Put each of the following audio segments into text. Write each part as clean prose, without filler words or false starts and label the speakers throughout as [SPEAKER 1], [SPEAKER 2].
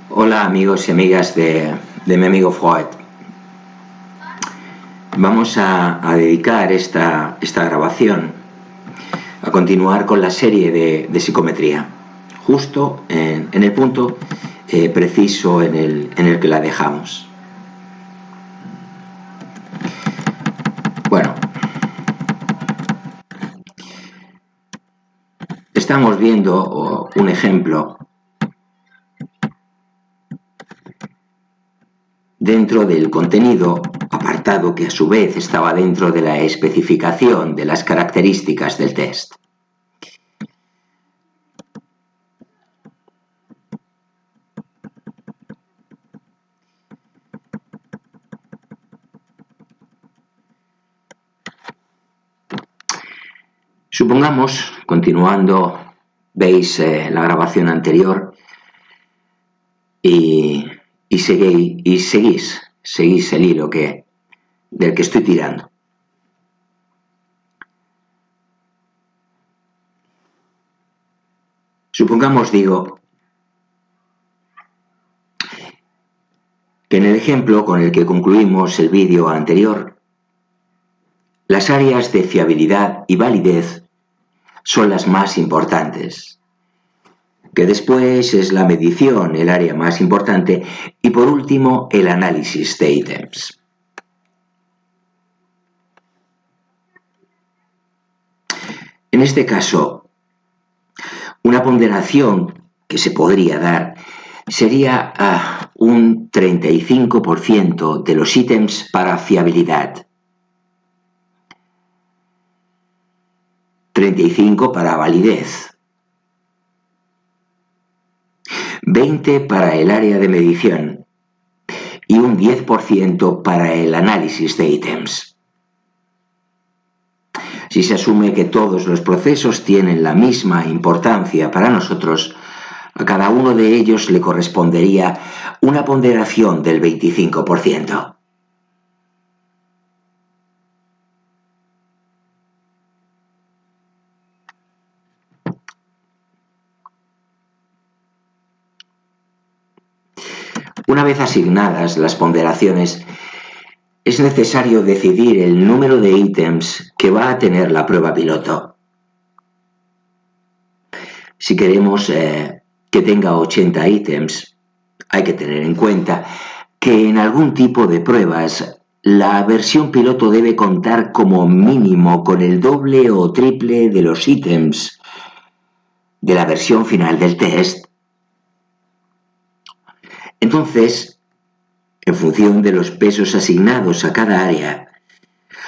[SPEAKER 1] Hola amigos y amigas de mi amigo Freud. Vamos a dedicar esta grabación a continuar con la serie de psicometría, justo en el punto preciso en el que la dejamos. Bueno, estamos viendo un ejemplo dentro del contenido apartado que a su vez estaba dentro de la especificación de las características del test. Supongamos, continuando, veis la grabación anterior y seguís el hilo del que estoy tirando. Supongamos, digo, que en el ejemplo con el que concluimos el vídeo anterior, las áreas de fiabilidad y validez son las más importantes, que después es la medición el área más importante y por último el análisis de ítems. En este caso, una ponderación que se podría dar sería un 35% de los ítems para fiabilidad, 35% para validez, 20% para el área de medición y un 10% para el análisis de ítems. Si se asume que todos los procesos tienen la misma importancia para nosotros, a cada uno de ellos le correspondería una ponderación del 25%. Una vez asignadas las ponderaciones, es necesario decidir el número de ítems que va a tener la prueba piloto. Si queremos que tenga 80 ítems, hay que tener en cuenta que en algún tipo de pruebas la versión piloto debe contar como mínimo con el doble o triple de los ítems de la versión final del test. Entonces, en función de los pesos asignados a cada área,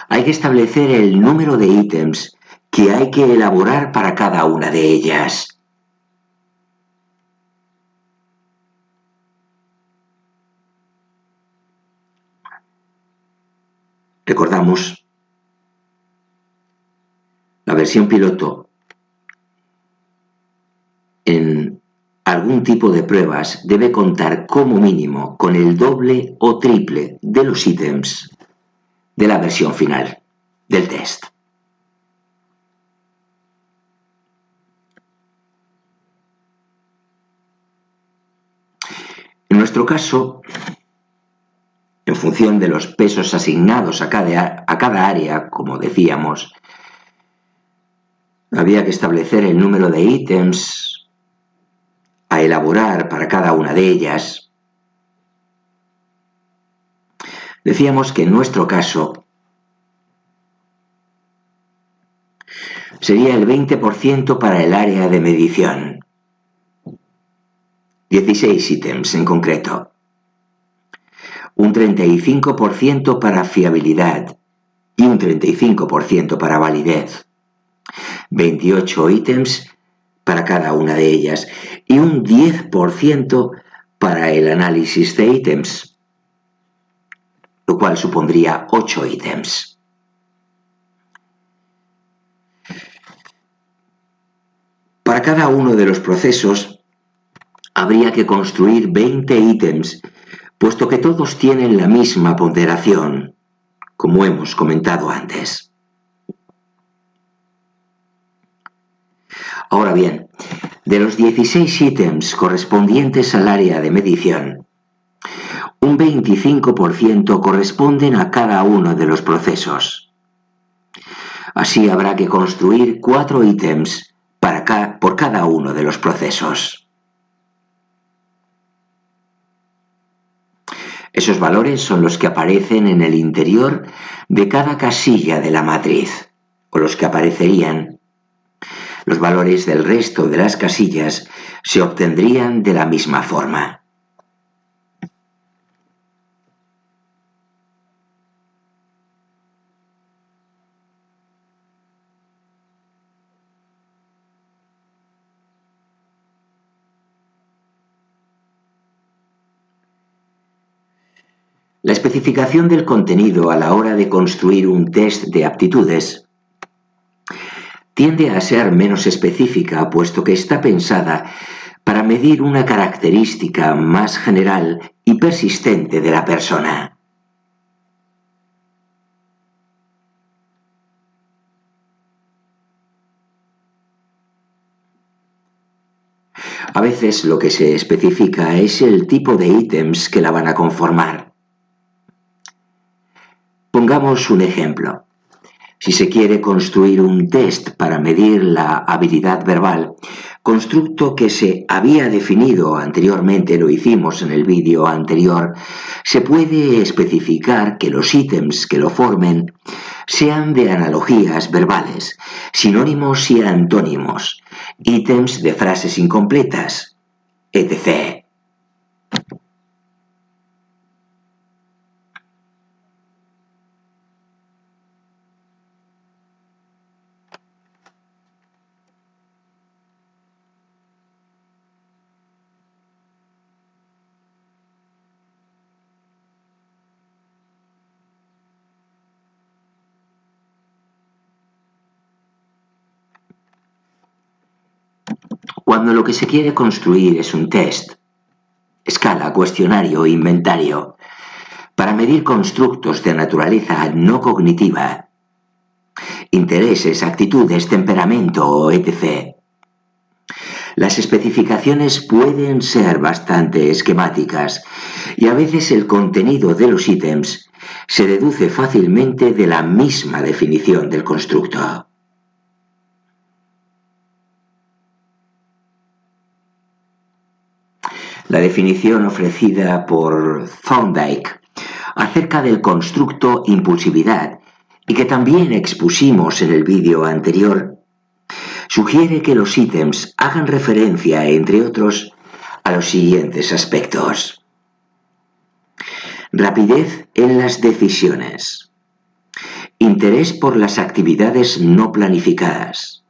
[SPEAKER 1] hay que establecer el número de ítems que hay que elaborar para cada una de ellas. Recordamos, la versión piloto en algún tipo de pruebas debe contar como mínimo con el doble o triple de los ítems de la versión final del test. En nuestro caso, en función de los pesos asignados a cada área, como decíamos, había que establecer el número de ítems a elaborar para cada una de ellas. Decíamos que en nuestro caso sería el 20% para el área de medición, 16 ítems en concreto, un 35% para fiabilidad y un 35% para validez, 28 ítems para cada una de ellas y un 10% para el análisis de ítems, lo cual supondría 8 ítems. Para cada uno de los procesos habría que construir 20 ítems, puesto que todos tienen la misma ponderación, como hemos comentado antes. Ahora bien, De los 16 ítems correspondientes al área de medición, un 25% corresponden a cada uno de los procesos. Así habrá que construir 4 ítems por cada uno de los procesos. Esos valores son los que aparecen en el interior de cada casilla de la matriz, o los que aparecerían. Los valores del resto de las casillas se obtendrían de la misma forma. La especificación del contenido a la hora de construir un test de aptitudes tiende a ser menos específica, puesto que está pensada para medir una característica más general y persistente de la persona. A veces lo que se especifica es el tipo de ítems que la van a conformar. Pongamos un ejemplo. Si se quiere construir un test para medir la habilidad verbal, constructo que se había definido anteriormente, lo hicimos en el vídeo anterior, se puede especificar que los ítems que lo formen sean de analogías verbales, sinónimos y antónimos, ítems de frases incompletas, etc. Cuando lo que se quiere construir es un test, escala, cuestionario, inventario, para medir constructos de naturaleza no cognitiva, intereses, actitudes, temperamento, etc. Las especificaciones pueden ser bastante esquemáticas y a veces el contenido de los ítems se deduce fácilmente de la misma definición del constructo. La definición ofrecida por Thorndike acerca del constructo impulsividad y que también expusimos en el vídeo anterior, sugiere que los ítems hagan referencia, entre otros, a los siguientes aspectos. Rapidez en las decisiones. Interés por las actividades no planificadas.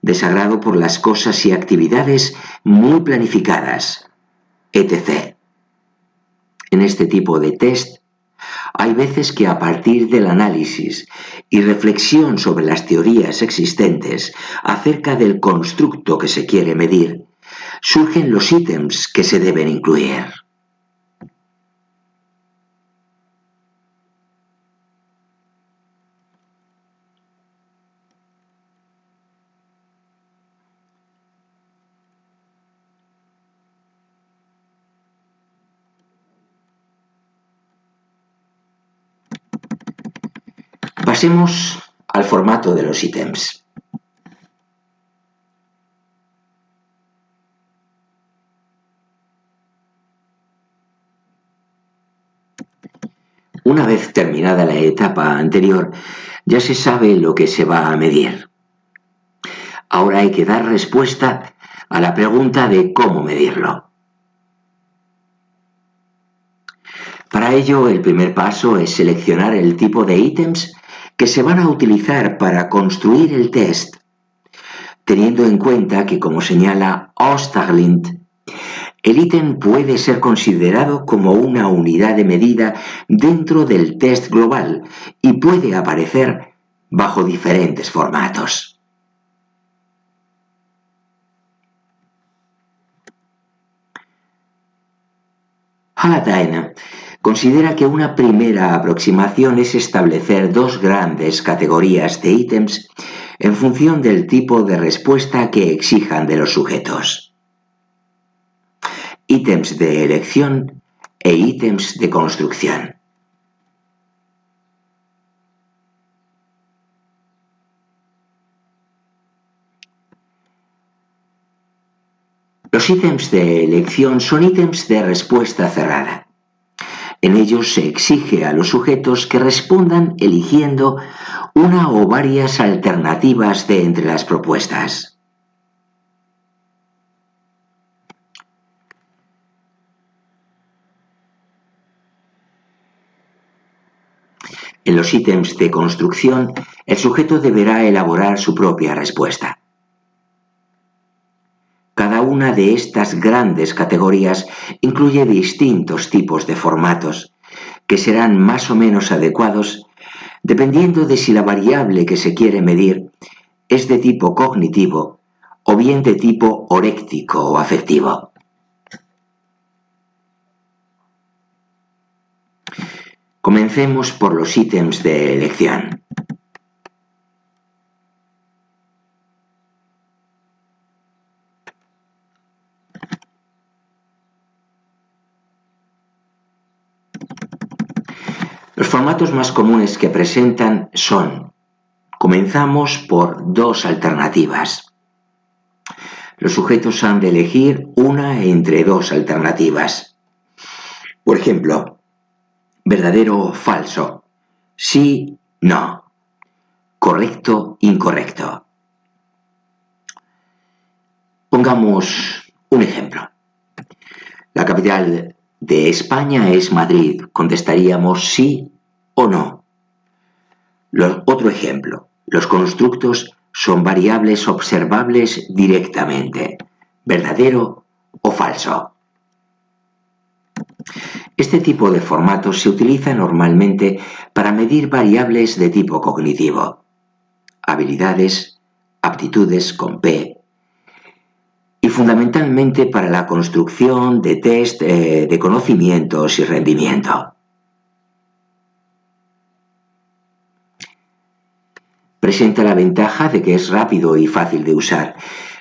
[SPEAKER 1] Desagrado por las cosas y actividades muy planificadas, etc. En este tipo de test, hay veces que a partir del análisis y reflexión sobre las teorías existentes acerca del constructo que se quiere medir, surgen los ítems que se deben incluir. Pasemos al formato de los ítems. Una vez terminada la etapa anterior, ya se sabe lo que se va a medir. Ahora hay que dar respuesta a la pregunta de cómo medirlo. Para ello, el primer paso es seleccionar el tipo de ítems que se van a utilizar para construir el test, teniendo en cuenta que, como señala Osterlind, el ítem puede ser considerado como una unidad de medida dentro del test global y puede aparecer bajo diferentes formatos. Haladine Considera que una primera aproximación es establecer dos grandes categorías de ítems en función del tipo de respuesta que exijan de los sujetos. Ítems de elección e ítems de construcción. Los ítems de elección son ítems de respuesta cerrada. En ellos se exige a los sujetos que respondan eligiendo una o varias alternativas de entre las propuestas. En los ítems de construcción, el sujeto deberá elaborar su propia respuesta. Cada una de estas grandes categorías incluye distintos tipos de formatos, que serán más o menos adecuados dependiendo de si la variable que se quiere medir es de tipo cognitivo o bien de tipo oréctico o afectivo. Comencemos por los ítems de elección. Los formatos más comunes que presentan son: comenzamos por dos alternativas. Los sujetos han de elegir una entre dos alternativas. Por ejemplo, verdadero o falso, sí, no, correcto, incorrecto. Pongamos un ejemplo. La capital de España es Madrid. Contestaríamos sí o no. Otro ejemplo. Los constructos son variables observables directamente. ¿Verdadero o falso? Este tipo de formatos se utiliza normalmente para medir variables de tipo cognitivo. Habilidades, aptitudes con P, y fundamentalmente para la construcción de test de conocimientos y rendimiento. Presenta la ventaja de que es rápido y fácil de usar,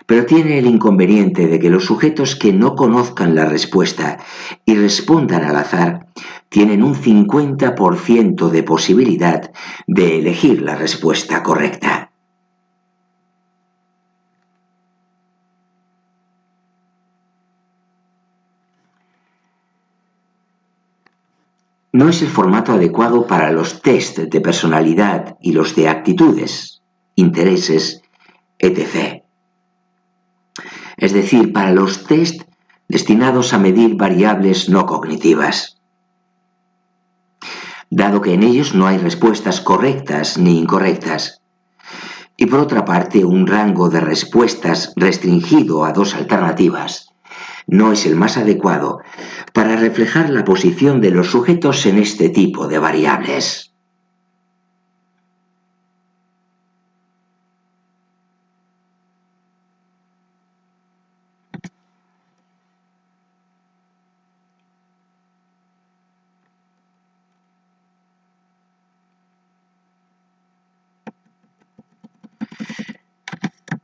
[SPEAKER 1] pero tiene el inconveniente de que los sujetos que no conozcan la respuesta y respondan al azar tienen un 50% de posibilidad de elegir la respuesta correcta. No es el formato adecuado para los test de personalidad y los de actitudes, intereses, etc. Es decir, para los test destinados a medir variables no cognitivas, dado que en ellos no hay respuestas correctas ni incorrectas, y por otra parte un rango de respuestas restringido a dos alternativas no es el más adecuado para reflejar la posición de los sujetos en este tipo de variables.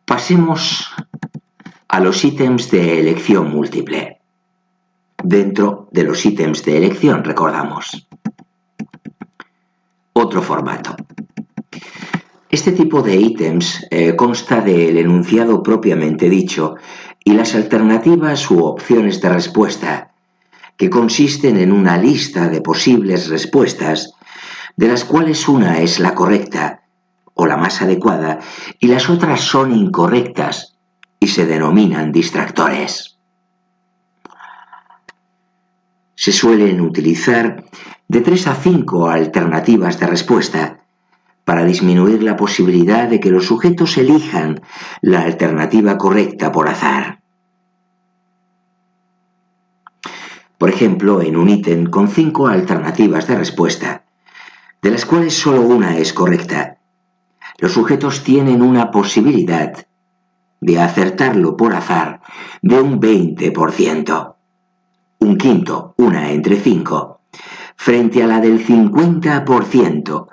[SPEAKER 1] Pasemos a los ítems de elección múltiple. Dentro de los ítems de elección, recordamos. Otro formato. Este tipo de ítems consta del enunciado propiamente dicho y las alternativas u opciones de respuesta, que consisten en una lista de posibles respuestas, de las cuales una es la correcta o la más adecuada y las otras son incorrectas y se denominan distractores. Se suelen utilizar de 3 a 5 alternativas de respuesta para disminuir la posibilidad de que los sujetos elijan la alternativa correcta por azar. Por ejemplo, en un ítem con 5 alternativas de respuesta, de las cuales solo una es correcta, los sujetos tienen una posibilidad de acertarlo por azar de un 20%. Un quinto, una entre 5, frente a la del 50%,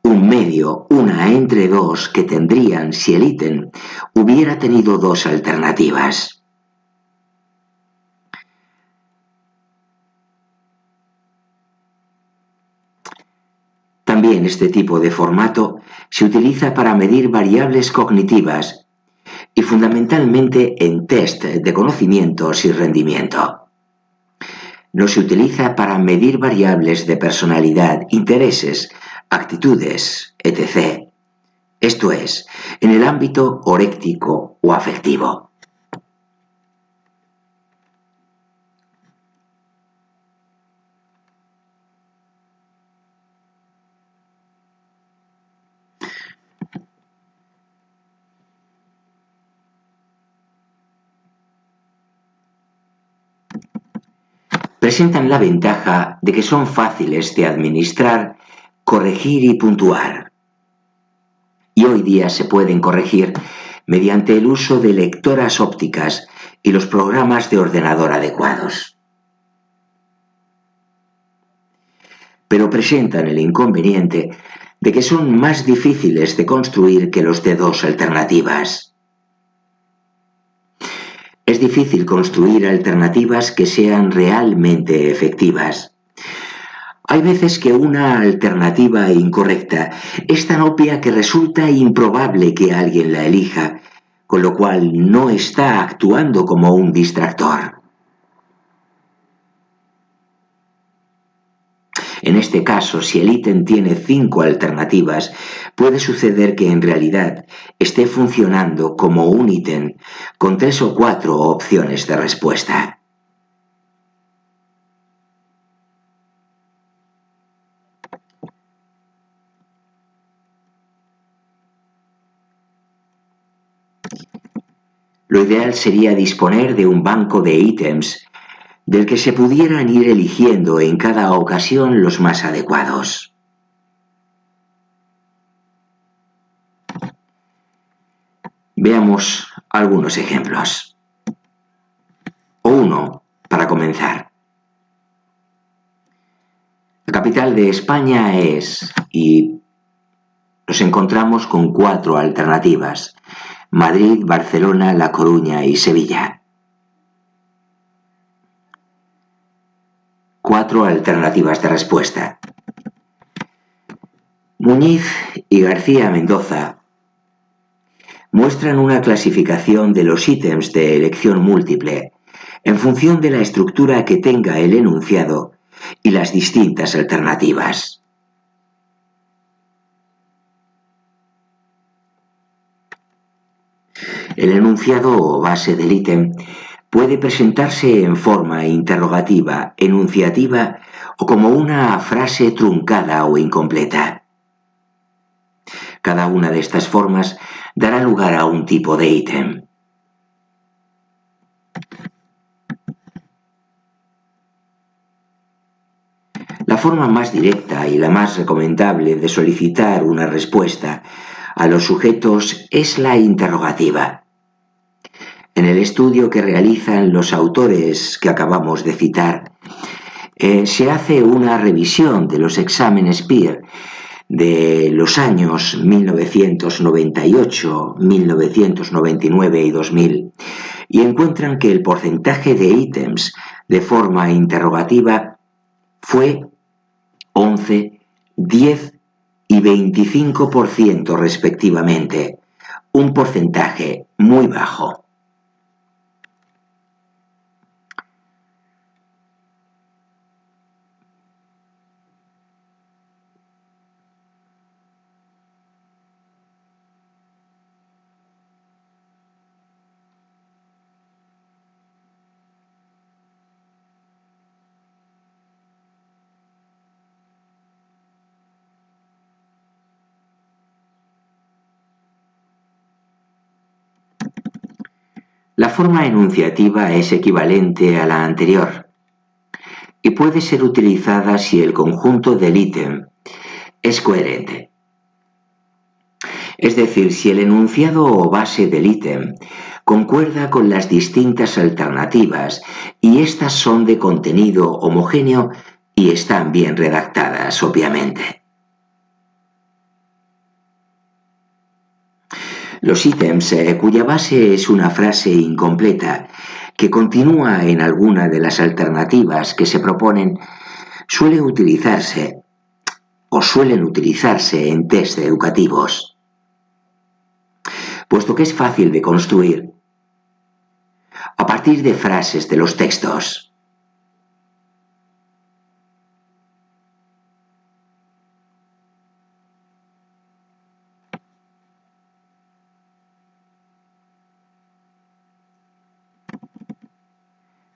[SPEAKER 1] un medio, una entre dos que tendrían si el ítem hubiera tenido dos alternativas. También este tipo de formato se utiliza para medir variables cognitivas y fundamentalmente en test de conocimientos y rendimiento. No se utiliza para medir variables de personalidad, intereses, actitudes, etc. Esto es, en el ámbito oréctico o afectivo. Presentan la ventaja de que son fáciles de administrar, corregir y puntuar. Y hoy día se pueden corregir mediante el uso de lectoras ópticas y los programas de ordenador adecuados. Pero presentan el inconveniente de que son más difíciles de construir que los de dos alternativas. Es difícil construir alternativas que sean realmente efectivas. Hay veces que una alternativa incorrecta es tan obvia que resulta improbable que alguien la elija, con lo cual no está actuando como un distractor. En este caso, si el ítem tiene 5 alternativas, puede suceder que en realidad esté funcionando como un ítem con 3 o 4 opciones de respuesta. Lo ideal sería disponer de un banco de ítems del que se pudieran ir eligiendo en cada ocasión los más adecuados. Veamos algunos ejemplos. O uno, para comenzar. La capital de España es, y nos encontramos con 4 alternativas: Madrid, Barcelona, La Coruña y Sevilla. 4 alternativas de respuesta. Muñiz y García Mendoza muestran una clasificación de los ítems de elección múltiple en función de la estructura que tenga el enunciado y las distintas alternativas. El enunciado o base del ítem puede presentarse en forma interrogativa, enunciativa o como una frase truncada o incompleta. Cada una de estas formas dará lugar a un tipo de ítem. La forma más directa y la más recomendable de solicitar una respuesta a los sujetos es la interrogativa. En el estudio que realizan los autores que acabamos de citar, se hace una revisión de los exámenes PEER de los años 1998, 1999 y 2000 y encuentran que el porcentaje de ítems de forma interrogativa fue 11, 10 y 25% respectivamente, un porcentaje muy bajo. La forma enunciativa es equivalente a la anterior y puede ser utilizada si el conjunto del ítem es coherente. Es decir, si el enunciado o base del ítem concuerda con las distintas alternativas y éstas son de contenido homogéneo y están bien redactadas, obviamente. Los ítems cuya base es una frase incompleta que continúa en alguna de las alternativas que se proponen suelen utilizarse en test educativos, puesto que es fácil de construir a partir de frases de los textos.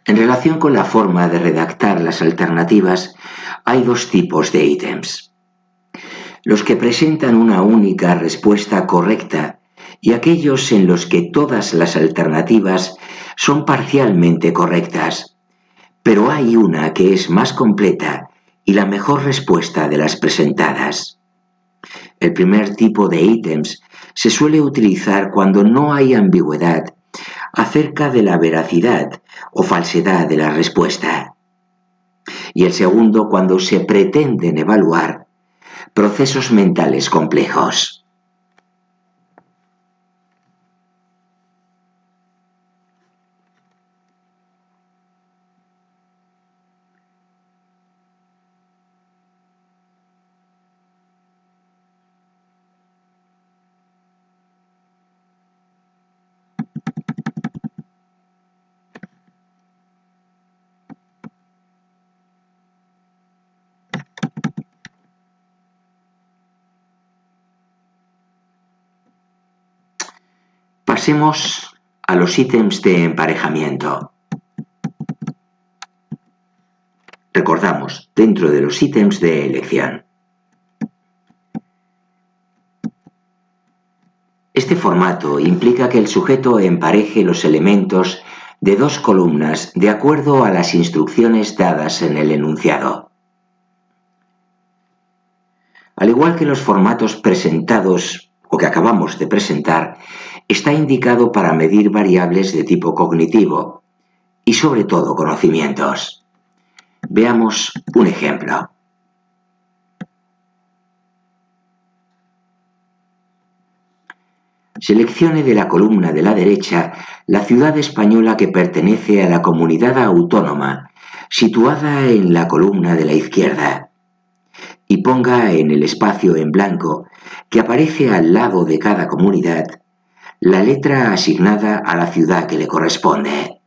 [SPEAKER 1] En relación con la forma de redactar las alternativas, hay dos tipos de ítems. Los que presentan una única respuesta correcta y aquellos en los que todas las alternativas son parcialmente correctas, pero hay una que es más completa y la mejor respuesta de las presentadas. El primer tipo de ítems se suele utilizar cuando no hay ambigüedad acerca de la veracidad o falsedad de la respuesta. Y el segundo cuando se pretenden evaluar procesos mentales complejos. Pasemos a los ítems de emparejamiento. Recordamos, dentro de los ítems de elección. Este formato implica que el sujeto empareje los elementos de dos columnas de acuerdo a las instrucciones dadas en el enunciado. Al igual que los formatos presentados o que acabamos de presentar, está indicado para medir variables de tipo cognitivo y sobre todo conocimientos. Veamos un ejemplo. Seleccione de la columna de la derecha la ciudad española que pertenece a la comunidad autónoma, situada en la columna de la izquierda, y ponga en el espacio en blanco que aparece al lado de cada comunidad la letra asignada a la ciudad que le corresponde.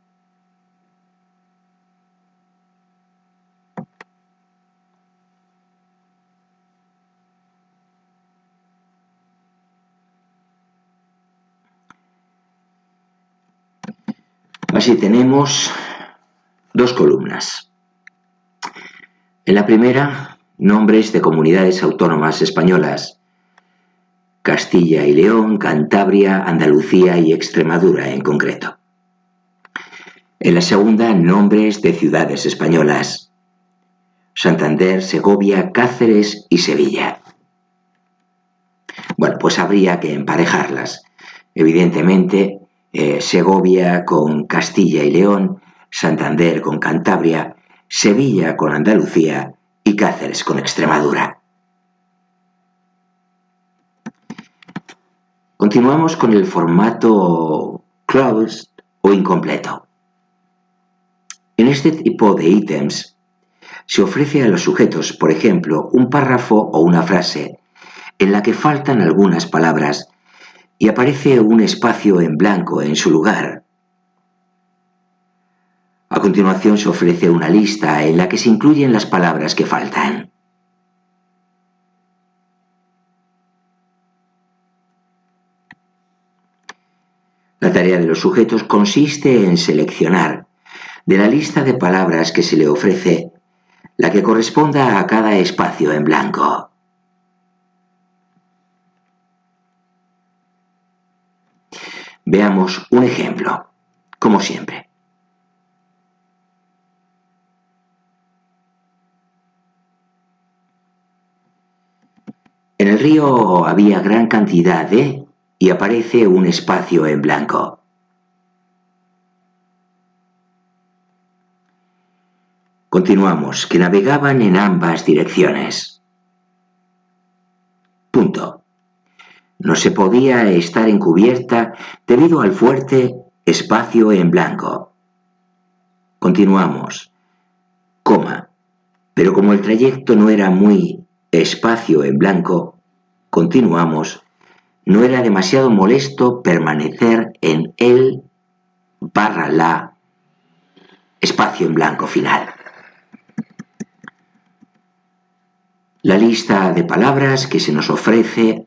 [SPEAKER 1] Así tenemos dos columnas. En la primera, nombres de comunidades autónomas españolas: Castilla y León, Cantabria, Andalucía y Extremadura en concreto. En la segunda, nombres de ciudades españolas: Santander, Segovia, Cáceres y Sevilla. Bueno, pues habría que emparejarlas. Evidentemente, Segovia con Castilla y León, Santander con Cantabria, Sevilla con Andalucía y Cáceres con Extremadura. Continuamos con el formato closed o incompleto. En este tipo de ítems se ofrece a los sujetos, por ejemplo, un párrafo o una frase en la que faltan algunas palabras y aparece un espacio en blanco en su lugar. A continuación se ofrece una lista en la que se incluyen las palabras que faltan. La tarea de los sujetos consiste en seleccionar de la lista de palabras que se le ofrece la que corresponda a cada espacio en blanco. Veamos un ejemplo, como siempre. En el río había gran cantidad de y aparece un espacio en blanco. Continuamos, que navegaban en ambas direcciones. Punto. No se podía estar en cubierta debido al fuerte espacio en blanco. Continuamos, coma, pero como el trayecto no era muy espacio en blanco, continuamos, no era demasiado molesto permanecer en el / espacio en blanco final. La lista de palabras que se nos ofrece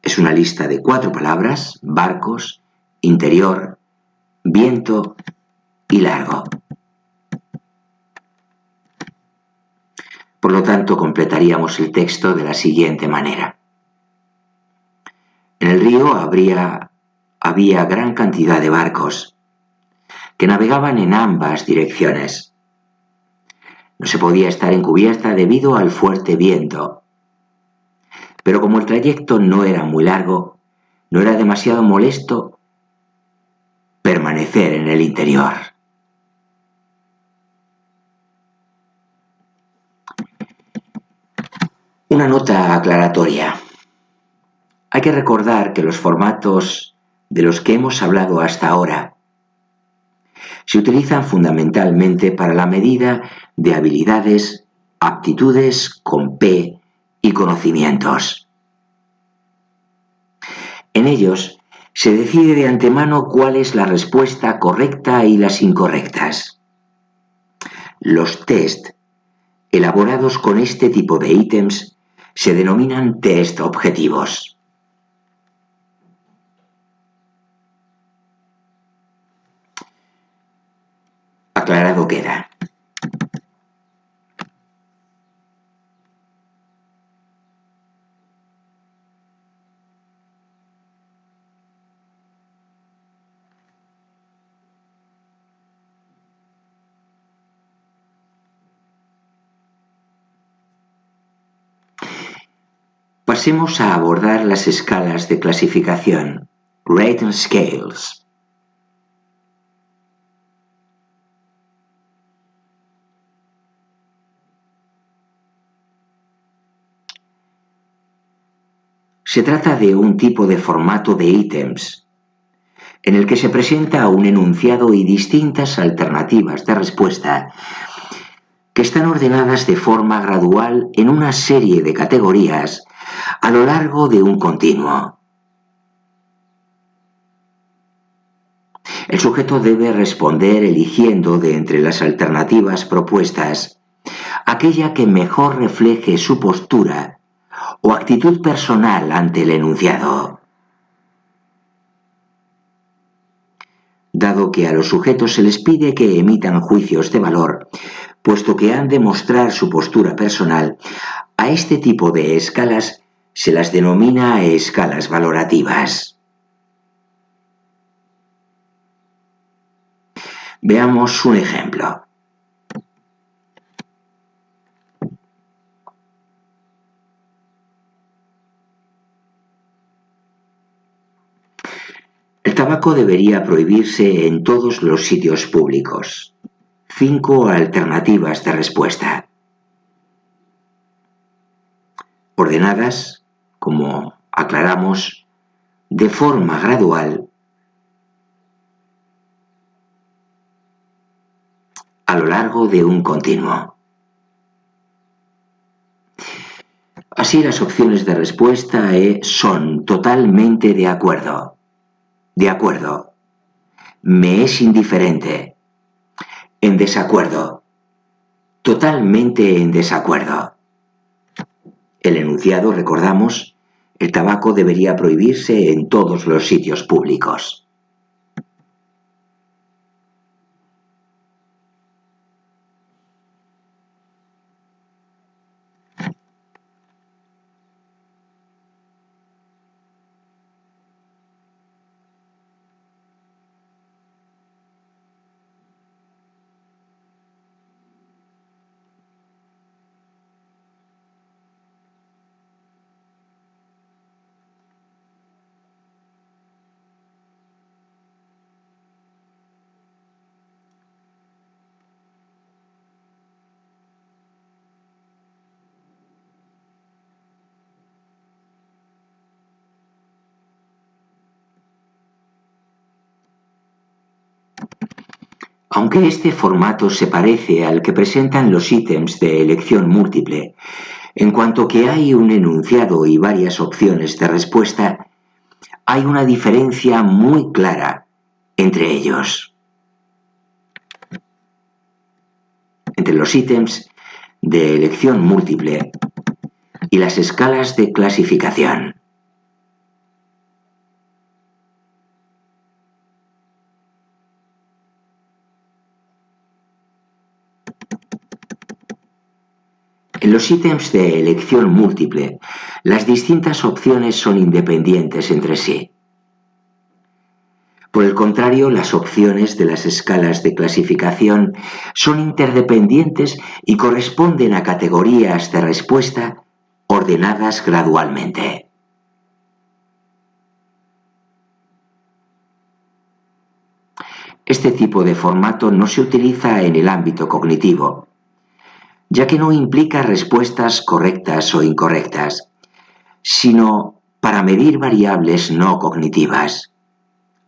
[SPEAKER 1] es una lista de 4 palabras: barcos, interior, viento y largo. Por lo tanto, completaríamos el texto de la siguiente manera. En el río había gran cantidad de barcos que navegaban en ambas direcciones. No se podía estar en cubierta debido al fuerte viento, pero como el trayecto no era muy largo, no era demasiado molesto permanecer en el interior. Una nota aclaratoria. Hay que recordar que los formatos de los que hemos hablado hasta ahora se utilizan fundamentalmente para la medida de habilidades, aptitudes con P y conocimientos. En ellos se decide de antemano cuál es la respuesta correcta y las incorrectas. Los test elaborados con este tipo de ítems se denominan test objetivos. Aclarado queda. Pasemos a abordar las escalas de clasificación, Rating Scales. Se trata de un tipo de formato de ítems en el que se presenta un enunciado y distintas alternativas de respuesta que están ordenadas de forma gradual en una serie de categorías a lo largo de un continuo. El sujeto debe responder eligiendo de entre las alternativas propuestas aquella que mejor refleje su postura o actitud personal ante el enunciado. Dado que a los sujetos se les pide que emitan juicios de valor, puesto que han de mostrar su postura personal, a este tipo de escalas se las denomina escalas valorativas. Veamos un ejemplo. El tabaco debería prohibirse en todos los sitios públicos. 5 alternativas de respuesta. Ordenadas, como aclaramos, de forma gradual a lo largo de un continuo. Así las opciones de respuesta son totalmente de acuerdo. De acuerdo. Me es indiferente. En desacuerdo. Totalmente en desacuerdo. El enunciado, recordamos, el tabaco debería prohibirse en todos los sitios públicos. Aunque este formato se parece al que presentan los ítems de elección múltiple, en cuanto que hay un enunciado y varias opciones de respuesta, hay una diferencia muy clara entre ellos. Entre los ítems de elección múltiple y las escalas de clasificación. En los ítems de elección múltiple, las distintas opciones son independientes entre sí. Por el contrario, las opciones de las escalas de clasificación son interdependientes y corresponden a categorías de respuesta ordenadas gradualmente. Este tipo de formato no se utiliza en el ámbito cognitivo, ya que no implica respuestas correctas o incorrectas, sino para medir variables no cognitivas,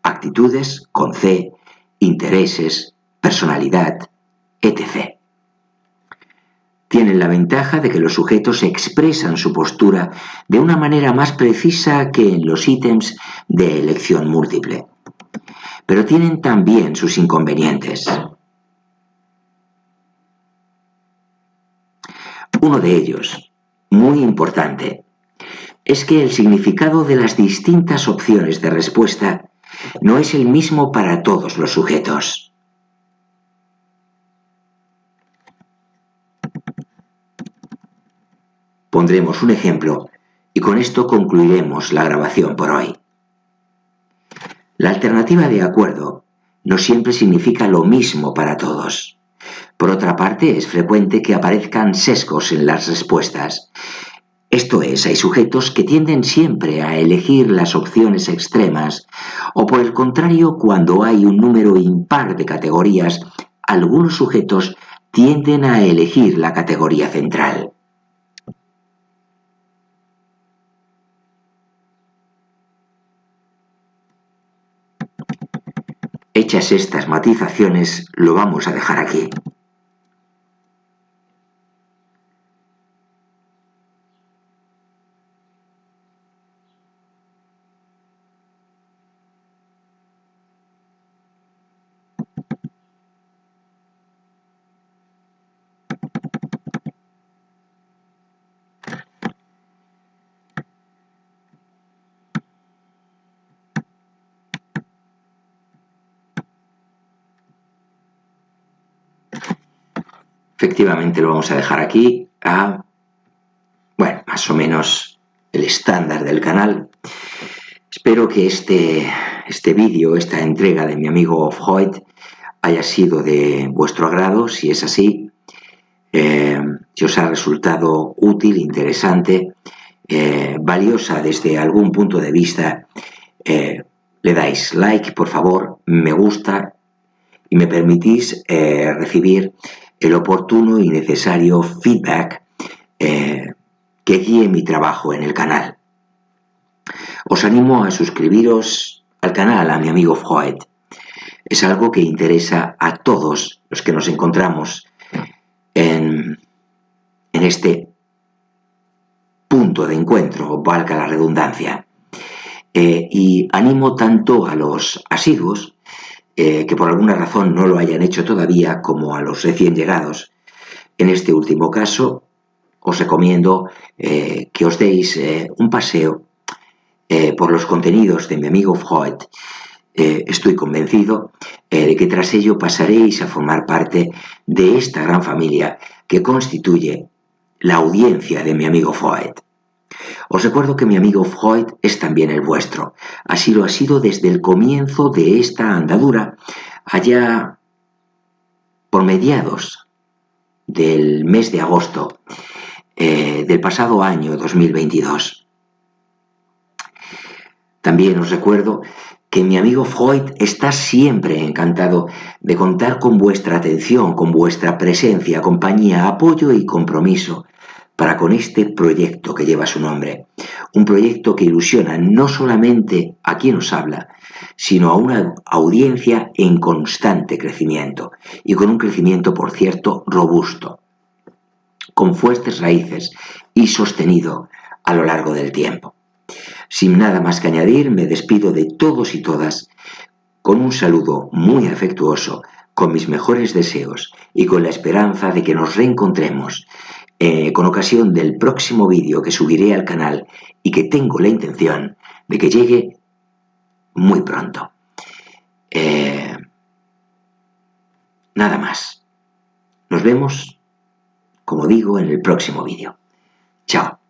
[SPEAKER 1] actitudes con C, intereses, personalidad, etc. Tienen la ventaja de que los sujetos expresan su postura de una manera más precisa que en los ítems de elección múltiple, pero tienen también sus inconvenientes. Uno de ellos, muy importante, es que el significado de las distintas opciones de respuesta no es el mismo para todos los sujetos. Pondremos un ejemplo y con esto concluiremos la grabación por hoy. La alternativa de acuerdo no siempre significa lo mismo para todos. Por otra parte, es frecuente que aparezcan sesgos en las respuestas. Esto es, hay sujetos que tienden siempre a elegir las opciones extremas, o por el contrario, cuando hay un número impar de categorías, algunos sujetos tienden a elegir la categoría central. Hechas estas matizaciones, lo vamos a dejar aquí. Efectivamente lo vamos a dejar aquí a, más o menos el estándar del canal. Espero que este vídeo, esta entrega de mi amigo Freud, haya sido de vuestro agrado. Si es así, si os ha resultado útil, interesante, valiosa desde algún punto de vista, le dais like, por favor, me gusta y me permitís recibir el oportuno y necesario feedback que guíe mi trabajo en el canal. Os animo a suscribiros al canal, a mi amigo Freud. Es algo que interesa a todos los que nos encontramos en este punto de encuentro, valga la redundancia. Y animo tanto a los asiduos que por alguna razón no lo hayan hecho todavía, como a los recién llegados. En este último caso, os recomiendo que os deis un paseo por los contenidos de mi amigo Freud. Estoy convencido de que tras ello pasaréis a formar parte de esta gran familia que constituye la audiencia de mi amigo Freud. Os recuerdo que mi amigo Freud es también el vuestro. Así lo ha sido desde el comienzo de esta andadura, allá por mediados del mes de agosto del pasado año 2022. También os recuerdo que mi amigo Freud está siempre encantado de contar con vuestra atención, con vuestra presencia, compañía, apoyo y compromiso para con este proyecto que lleva su nombre. Un proyecto que ilusiona no solamente a quien nos habla, sino a una audiencia en constante crecimiento, y con un crecimiento, por cierto, robusto, con fuertes raíces y sostenido a lo largo del tiempo. Sin nada más que añadir, me despido de todos y todas con un saludo muy afectuoso, con mis mejores deseos y con la esperanza de que nos reencontremos con ocasión del próximo vídeo que subiré al canal y que tengo la intención de que llegue muy pronto. Nada más. Nos vemos, como digo, en el próximo vídeo. Chao.